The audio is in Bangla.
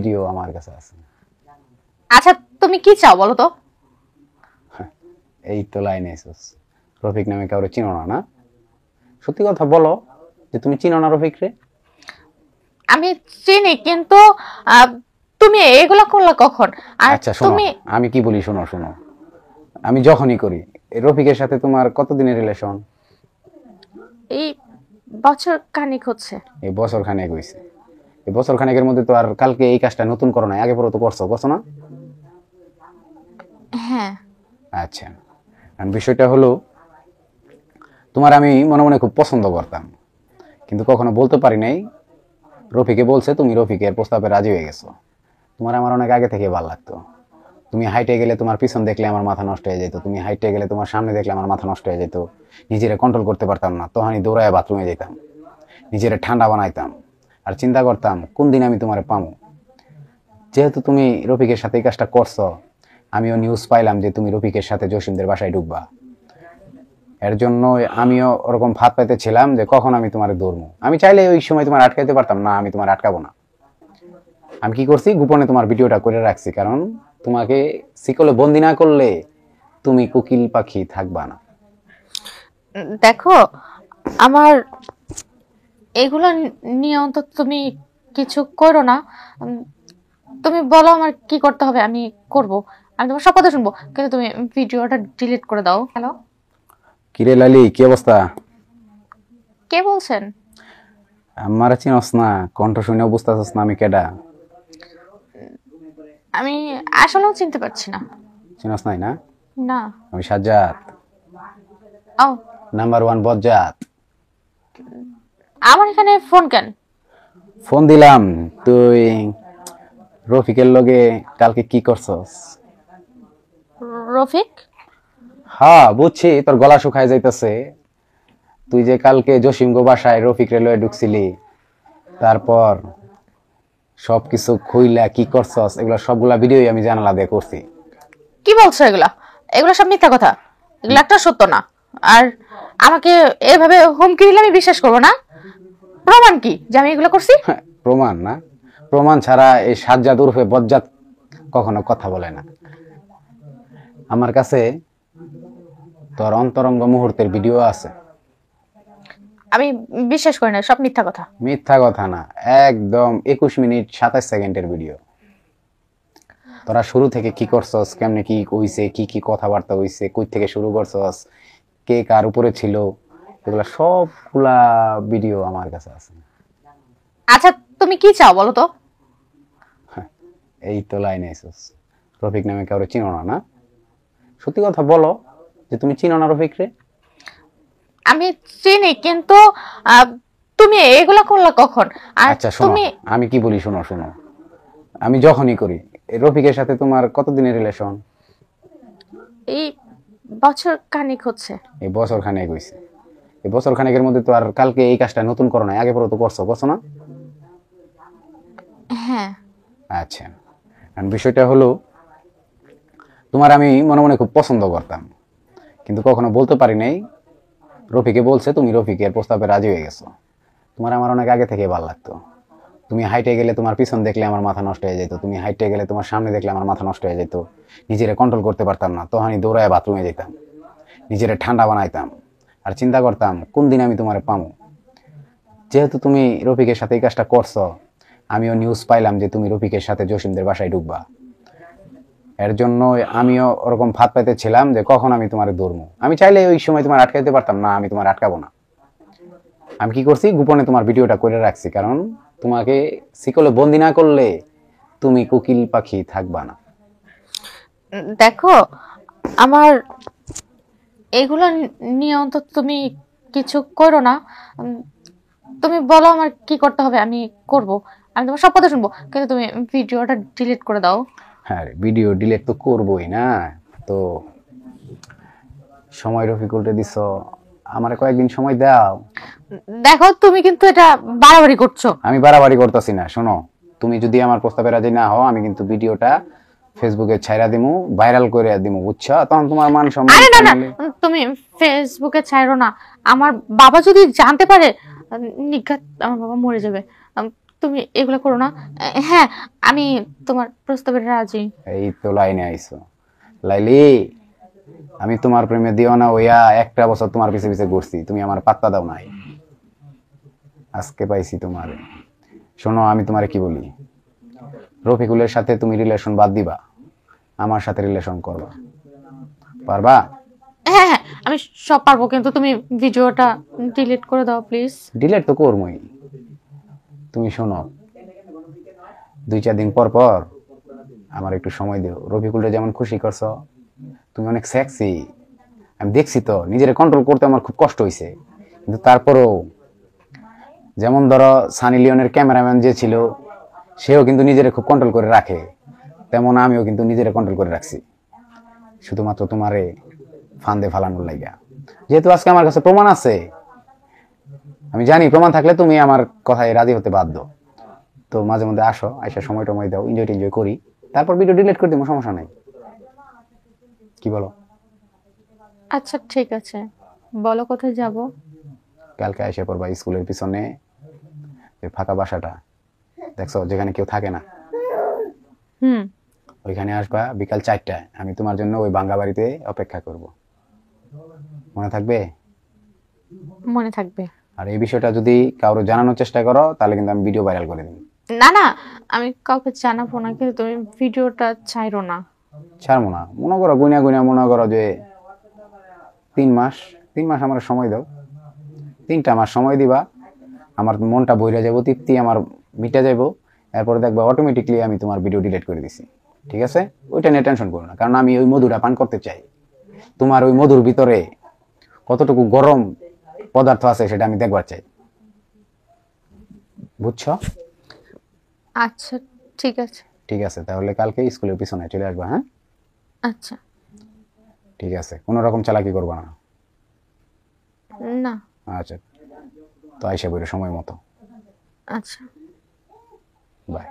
ভিডিও আমার কাছে আছে। আচ্ছা তুমি কি চাও বলো তো? এই তো লাইনে এসেছ। রফিক নামে কাউরে চিনো না? না, সত্যি কথা বলো যে তুমি চিনো না রফিক রে? আমি চিনি, কিন্তু তুমি এগুলা করলা কখন? আর আচ্ছা শোনো, তুমি আমি কি বলি শোনো শোনো, আমি যখনই করি এই রফিকের সাথে তোমার কতদিনের রিলেশন? এই বছর খানিক হচ্ছে। এই বছর খানেক হইছে। এই বছর খানেকের মধ্যে তো আর কালকে এই কাজটা নতুন করো না, আগে পরে তো করছো না? হ্যাঁ। আচ্ছা, আর বিষয়টা হলো তোমার আমি মনে মনে খুব পছন্দ করতাম, কিন্তু কখনো বলতে পারি নাই। রফিকে বলছে তুমি রফিকের প্রস্তাবে রাজি হয়ে গেছো। তোমার আমার অনেক আগে থেকে ভালো লাগতো। তুমি হাইটে গেলে তোমার পিছন দেখলে আমার মাথা নষ্ট হয়ে যেত, তুমি হাইটে গেলে তোমার সামনে দেখলে আমার মাথা নষ্ট হয়ে যেত। নিজেরে কন্ট্রোল করতে পারতাম না, তখনই দৌড়ায় বাথরুমে যেতাম, নিজেরে ঠান্ডা বানাইতাম, আর চিন্তা করতাম কোন দিন আমি তোমারে পামো। যেহেতু তুমি রফিকের সাথে এই কাজটা করছো, আমিও নিউজ পাইলাম যে তুমি রফিকের সাথে জসিমদের বাসায় ঢুকবা। এর জন্য আমিও ওরকম ফাঁদ পাইতেছিলাম যে কখন আমি তোমার ধরবো। আমি চাইলে ওই সময় তোমার আটকাইতে পারতাম না, আমি তোমার আটকাবো না। আমি কি করছি, গোপনে তোমার ভিডিওটা করে রাখছি, কারণ তোমাকে শিকলে বন্দি না করলে তুমি কোকিল পাখি থাকবা না। দেখো, আমার এগুলো নিয়ে অন্তত তুমি কিছু করো না। তুমি বলো আমার কি করতে হবে, আমি করব। আমি তোমার সব কথা শুনবো, কিন্তু তুমি ভিডিওটা ডিলিট করে দাও। হ্যালো, কিরে লালি, কি অবস্থা? কে বলছেন? আমার চিনস না? কণ্ঠ শুনে বুঝতেছস না আমি কেডা? আমি আসলেও চিনতে পারছি না। চিনস নাই না? না। আমি সাজ্জাদ, ও, নাম্বার 1 বজ্জাত। আমার এখানে ফোন কেন? ফোন দিলাম, তুই রফিকের লগে কালকে কি করছস? রফিক? হ্যাঁ বুঝছি, তোর গলা শুকায় যাইতেছে। তুই যে কালকে জসিম গো বাসায় রফিক রে লয়ে ঢুকছিলি, তারপর সবকিছু খুইলা কি করছস এগুলা সবগুলা ভিডিওই আমি জানালা দিয়ে করছি। কি বলছো এগুলা? এগুলো সব মিথ্যা কথা, এগুলো একটা সত্য না। আর আমাকে এভাবে হুমকি দিলে আমি বিশ্বাস করবো না। প্রমাণ কি যে আমি এগুলো করছি? প্রমাণ না? প্রমাণ ছাড়া এই সাজ্জাদ উর্ফে বজ্জাত কখনো কথা বলে না। আমার কাছে তোর অন্তরঙ্গ মুহূর্তের ভিডিও আছে। আমি বিশ্বাস করি না, সব মিথ্যা কথা। মিথ্যা কথা না, একদম 21 মিনিট 27 সেকেন্ডের ভিডিও। তোরা শুরু থেকে কি করছস, কেমনে কি কইছে, কি কি কথাবার্তা হইছে, কই থেকে শুরু করছস, কে কার উপরে ছিল, এগুলা সবগুলা ভিডিও আমার কাছে আছে। আচ্ছা তুমি কি চাও বলো তো? এই তো লাইনে এসেছ। রফিক নামে কাউরে চিনো না? না, সত্যি কথা বলো যে তুমি চিনো না রফিক রে? আমি চিনি, কিন্তু তুমি এগুলা করলা কখন? আর আচ্ছা শোনো, তুমি আমি কি বলি শোনো শোনো, আমি যখনই করি এই রফিকের সাথে তোমার কতদিনের রিলেশন? এই বছর খানিক হচ্ছে। এই বছর খানেক হইছে। এই বছর খানেকের মধ্যে তো আর কালকে এই কাজটা নতুন করো না, আগে পরে তো করছো না? হ্যাঁ। আচ্ছা, আর বিষয়টা হলো তোমার আমি মনে মনে খুব পছন্দ করতাম, কিন্তু কখনো বলতে পারি নাই। রফিকে বলছে তুমি রফিকের প্রস্তাবে রাজি হয়ে গেছো। তোমার আমার অনেক আগে থেকে ভালো লাগতো। তুমি হাইটে গেলে তোমার পিছন দেখলে আমার মাথা নষ্ট হয়ে যেত, তুমি হাইটে গেলে তোমার সামনে দেখলে আমার মাথা নষ্ট হয়ে যেত। নিজেরে কন্ট্রোল করতে পারতাম না, তখনই দৌড়ায় বাথরুমে যেতাম, নিজেরে ঠান্ডা বানাইতাম, আর চিন্তা করতাম কোন দিন আমি তোমারে পামো। যেহেতু তুমি রফিকের সাথে এই কাজটা করছো, আমিও নিউজ পাইলাম যে তুমি রফিকের সাথে জসিমদের বাসায় ঢুকবা। এর জন্য আমিও ওরকম ফাঁদ পাইতেছিলাম যে কখন আমি তোমারে ধরবো। আমি চাইলে ওই সময় তোমার আটকাইতে পারতাম না, আমি তোমার আটকাবো না। আমি কি করছি, গোপনে তোমার ভিডিওটা করে রাখছি, কারণ তোমাকে শিকলে বন্দি না করলে তুমি কোকিল পাখি থাকবা না। দেখো, আমার এগুলো নিয়ে অন্তত তুমি কিছু করো না। তুমি বলো আমার কি করতে হবে, আমি করব। আমি তোমার সব কথা শুনবো, কিন্তু তুমি ভিডিওটা ডিলিট করে দাও। হ্যাঁ, ভিডিও ডিলিট তো করবোই না। তো সময় রফিকুলটা দিছ, আমারে কয়েকদিন সময় দাও। দেখো তুমি কিন্তু এটা বাড়াবাড়ি করছো। আমি বাড়াবাড়ি করতেছি না, শোনো, তুমি যদি আমার প্রস্তাবে রাজি না হও, আমি কিন্তু ভিডিওটা ফেসবুকে ছাইরা দিমু, ভাইরাল করে দিমু, বুঝছো? তখন তোমার মান সম্মান। আরে না না, তুমি ফেসবুকে ছাড়ো না। আমার বাবা যদি জানতে পারে, নিঘাত আমার বাবা মরে যাবে। তুমি এগুলো করো না। হ্যাঁ, আমি তোমার প্রস্তাবে রাজি। এই তো লাইনে আইছো লাইলি, আমি তোমার প্রেমে দিও না ওইয়া একটা বছর তোমার পিছে পিছে ঘুরছি, তুমি আমার পাত্তা দাও নাই, আজকে পাইছি তোমার। শোনো আমি তোমারে কি বলি, রফিকুলের সাথে তুমি রিলেশন বাদ দিবা, আমার সাথে রিলেশন করবা, পারবা? হ্যাঁ হ্যাঁ, আমি সব পারবো, কিন্তু তুমি ভিডিওটা ডিলিট করে দাও প্লিজ। ডিলেট তো করবই। তুমি শোনো, 2-4 দিন পর পর আমার একটু সময় দিও। রফিকুলটা যেমন খুশি করছো, তুমি অনেক সেক্সি, আমি দেখছি তো, নিজের কন্ট্রোল করতে আমার খুব কষ্ট হয়েছে, কিন্তু তারপরেও যেমন ধরো সানি লিওনের ক্যামেরাম্যান যে ছিল, সেও কিন্তু নিজের খুব কন্ট্রোল করে রাখে, তেমন আমিও কিন্তু নিজের কন্ট্রোল করে রাখছি, শুধুমাত্র তোমারে ফান্দে ফালানোর লাইগা। যেহেতু আজকে আমার কাছে প্রমাণ আছে, আমি জানি প্রমাণ থাকলে তুমি আমার কথায় রাজি হতে বাধ্য, তো মাঝে মধ্যে আসো, আইসা সময় টময় দাও, এনজয় টেনজয় করি, তারপর ভিডিও ডিলিট করে দিব, সমস্যা নাই। কি বলো? আচ্ছা ঠিক আছে, বলো কোথায় যাব। কালকে এসে পড়বা স্কুলের পিছনে ওই ফাঁকা বাসাটা দেখছো, যেখানে কেউ থাকে না, হুম। ওইখানে আসবা বিকাল 4টায়, আমি তোমার জন্য ওই ভাঙ্গা বাড়িতে অপেক্ষা করব, মনে থাকবে? মনে থাকবে। আর এই বিষয়টা যদি কারো জানানোর চেষ্টা করো, তাহলে কিন্তু আমি ভিডিও ভাইরাল করে দিই। না না, আমি কাউকে জানাবো না, কিন্তু তুমি ভিডিওটা ছাইরো না। ছাড়বো না, মনে করো গুনা গুনা, মনে করো যে 3 মাস, 3 মাস আমার সময় দাও, 3টা মাস সময় দিবা, আমার মনটা বইরা যাবো, তৃপ্তি আমার মিটে যাবো, এরপরে দেখবা অটোমেটিকলি আমি তোমার ভিডিও ডিলিট করে দিছি, ঠিক আছে? ওইটা নিয়ে টেনশন করো না, কারণ আমি ওই মধুটা পান করতে চাই, তোমার ওই মধুর ভিতরে কতটুকু গরম পদার্থ আছে সেটা আমি দেখবার চাই, বুঝছো? আচ্ছা ঠিক আছে। ঠিক আছে, তাহলে কালকে স্কুলের পিছনে চলে আসবা, হ্যাঁ? আচ্ছা। ঠিক আছে, কোনো রকম চালাকি করবা না। না। আচ্ছা, তো আইসা বইরে সময় মতো। আচ্ছা। বাই।